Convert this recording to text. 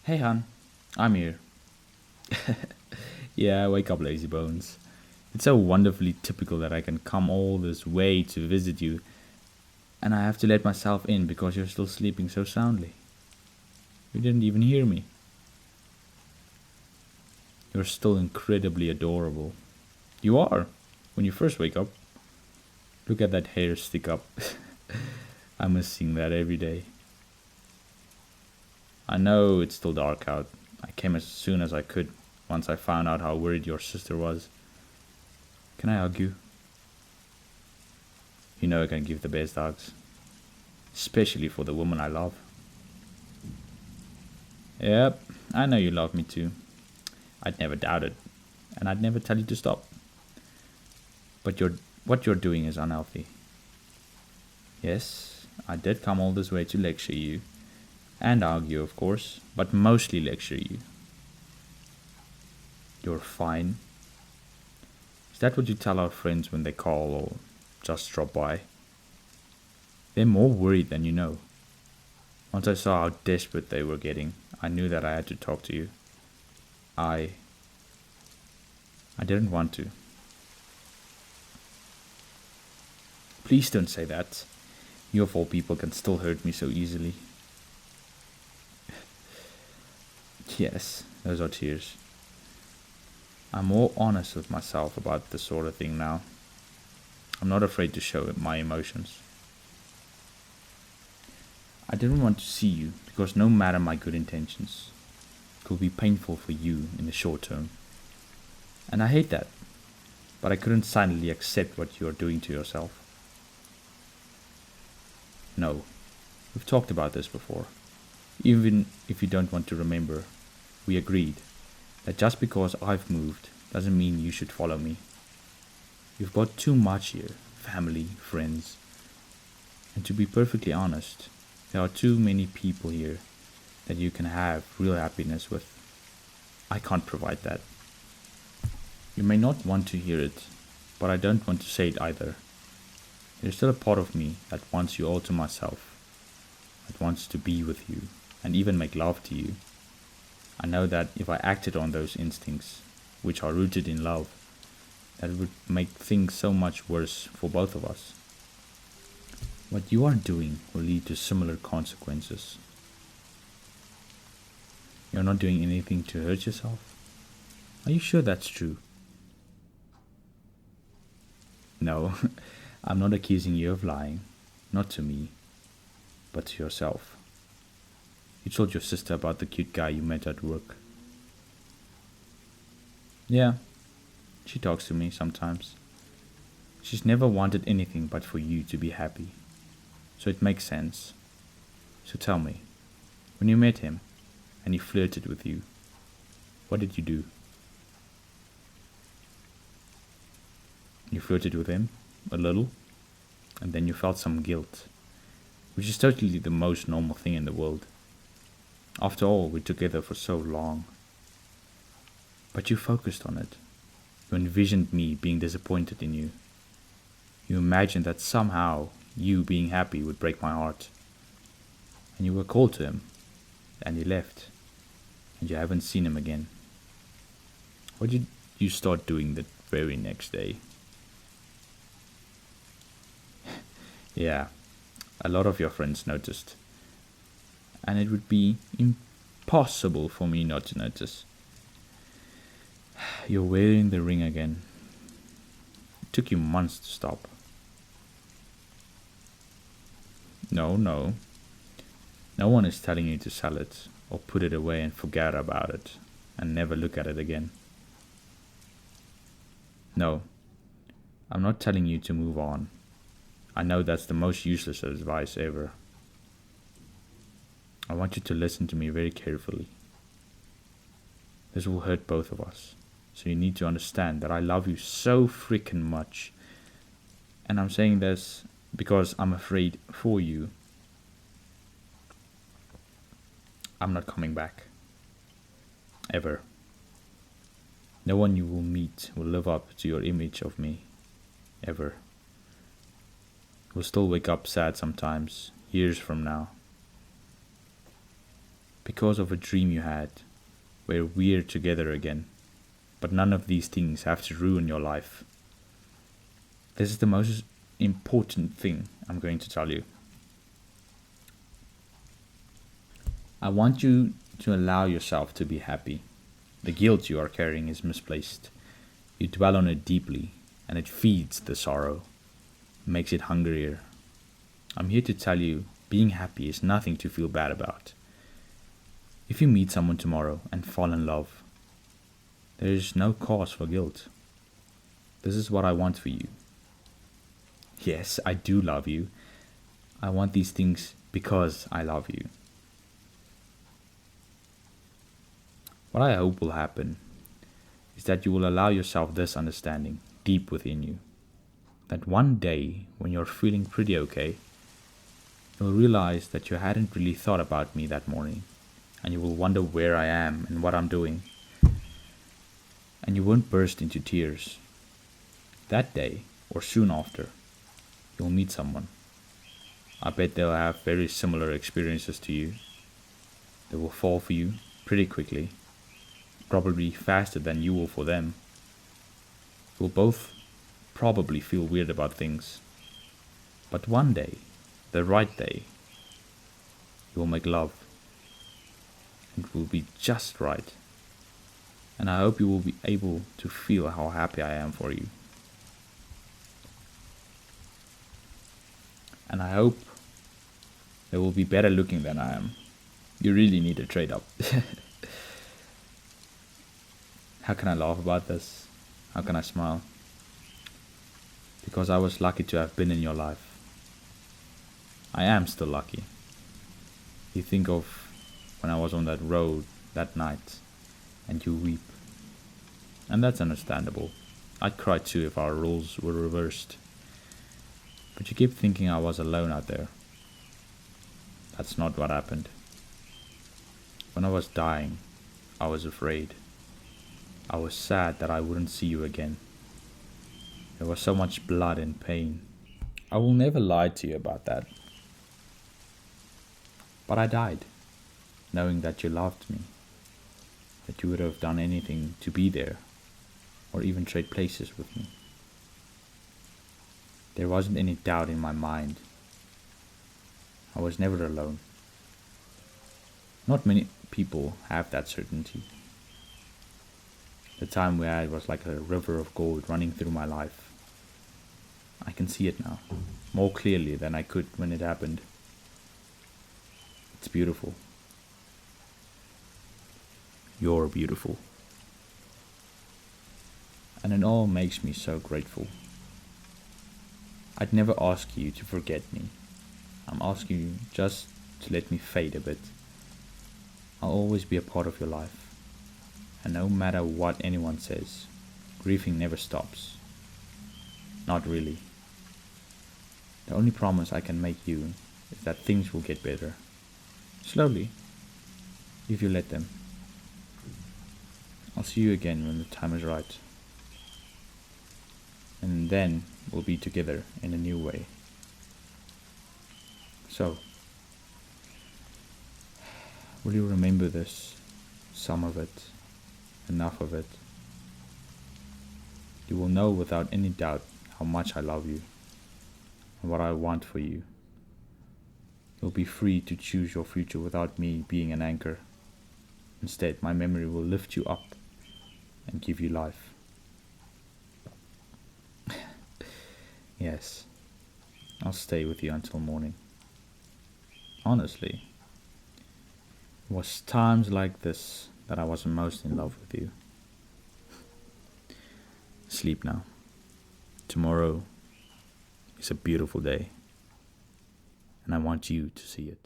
Hey, hon, I'm here. Yeah, wake up, lazy bones. It's so wonderfully typical that I can come all this way to visit you, and I have to let myself in because you're still sleeping so soundly. You didn't even hear me. You're still incredibly adorable. You are, when you first wake up. Look at that hair stick up. I must sing that every day. I know it's still dark out. I came as soon as I could, once I found out how worried your sister was. Can I hug you? You know I can give the best hugs, especially for the woman I love. Yep, I know you love me too. I'd never doubt it, and I'd never tell you to stop. But what you're doing is unhealthy. Yes, I did come all this way to lecture you, and argue, of course, but mostly lecture you. You're fine. Is that what you tell our friends when they call or just drop by? They're more worried than you know. Once I saw how desperate they were getting, I knew that I had to talk to you. I I didn't want to. Please don't say that. You of all people can still hurt me so easily. Yes, those are tears. I'm more honest with myself about this sort of thing now. I'm not afraid to show my emotions. I didn't want to see you because no matter my good intentions, it will be painful for you in the short term. And I hate that, but I couldn't silently accept what you are doing to yourself. No, we've talked about this before. Even if you don't want to remember, we agreed that just because I've moved doesn't mean you should follow me. You've got too much here, family, friends, and to be perfectly honest, there are too many people here that you can have real happiness with. I can't provide that. You may not want to hear it, but I don't want to say it either. There's still a part of me that wants you all to myself, that wants to be with you, and even make love to you. I know that if I acted on those instincts, which are rooted in love, that it would make things so much worse for both of us. What you are doing will lead to similar consequences. You're not doing anything to hurt yourself? Are you sure that's true? No, I'm not accusing you of lying. Not to me, but to yourself. You told your sister about the cute guy you met at work. Yeah, she talks to me sometimes. She's never wanted anything but for you to be happy. So it makes sense. So tell me, when you met him and he flirted with you, what did you do? You flirted with him a little, and then you felt some guilt, which is totally the most normal thing in the world. After all, we're together for so long. But you focused on it. You envisioned me being disappointed in you. You imagined that somehow you being happy would break my heart. And you were cold to him, and he left, and you haven't seen him again. What did you start doing the very next day? Yeah, a lot of your friends noticed, and it would be impossible for me not to notice. You're wearing the ring again. It took you months to stop. No, no. No one is telling you to sell it or put it away and forget about it and never look at it again. No, I'm not telling you to move on. I know that's the most useless advice ever. I want you to listen to me very carefully. This will hurt both of us. So you need to understand that I love you so freaking much. And I'm saying this because I'm afraid for you. I'm not coming back. Ever. No one you will meet will live up to your image of me. Ever. You'll still wake up sad sometimes, years from now. because of a dream you had where we're together again. But none of these things have to ruin your life. This is the most important thing I'm going to tell you. I want you to allow yourself to be happy. The guilt you are carrying is misplaced. You dwell on it deeply, and it feeds the sorrow, makes it hungrier. I'm here to tell you, being happy is nothing to feel bad about. If you meet someone tomorrow and fall in love, there is no cause for guilt. This is what I want for you. Yes, I do love you. I want these things because I love you. What I hope will happen is that you will allow yourself this understanding deep within you. That one day, when you're feeling pretty okay, you'll realize that you hadn't really thought about me that morning, and you will wonder where I am and what I'm doing. And you won't burst into tears. That day, or soon after, you'll meet someone. I bet they'll have very similar experiences to you. They will fall for you pretty quickly, probably faster than you will for them. You'll both probably feel weird about things. But one day, the right day, you will make love. It will be just right. And I hope you will be able to feel how happy I am for you. And I hope they will be better looking than I am. You really need to trade up. How can I laugh about this? How can I smile? Because I was lucky to have been in your life. I am still lucky. You think of when I was on that road that night and you weep. And that's understandable. I'd cry too if our roles were reversed. But you keep thinking I was alone out there. That's not what happened. When I was dying, I was afraid. I was sad that I wouldn't see you again. There was so much blood and pain. I will never lie to you about that. But I died, knowing that you loved me, that you would have done anything to be there, or even trade places with me. There wasn't any doubt in my mind. I was never alone. Not many people have that certainty. The time we had was like a river of gold running through my life. I can see it now, more clearly than I could when it happened. It's beautiful. You're beautiful. And it all makes me so grateful. I'd never ask you to forget me. I'm asking you just to let me fade a bit. I'll always be a part of your life. And no matter what anyone says, grieving never stops. Not really. The only promise I can make you is that things will get better. Slowly, if you let them. I'll see you again when the time is right. And then we'll be together in a new way. So, will you remember this? Some of it. Enough of it. You will know without any doubt how much I love you and what I want for you. You'll be free to choose your future without me being an anchor. Instead, my memory will lift you up and give you life. Yes, I'll stay with you until morning. Honestly, it was times like this that I was most in love with you. Sleep now. Tomorrow is a beautiful day, and I want you to see it.